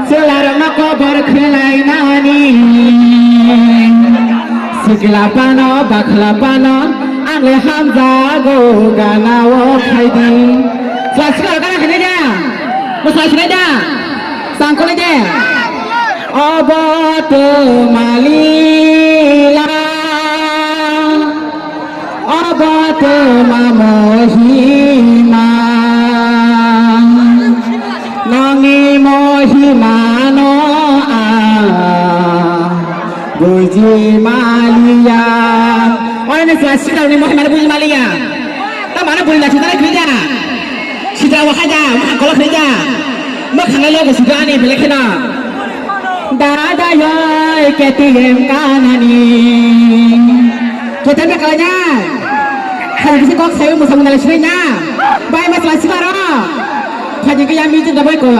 Selarang kobar khelainani Siklapano baklapano Angle hamza go ganawo khaidi Selasi kana khine ja Masai khine ja Sangkole ja Obat malila Obat mamohima Nangi mohimano Buji malia Orang ini selasi kalau ni mohimano buji malia Tak mana buji nasi tak kerja Sida wakaja Kalau kerja Makanya lo kesuka ni boleh kena Dada yoy ketiem kanani Kita nak kalanya Kalau kisi kok saya musa mendalam sini nya Baik mas selasi baru Kaji kaya mijin dah boleh kau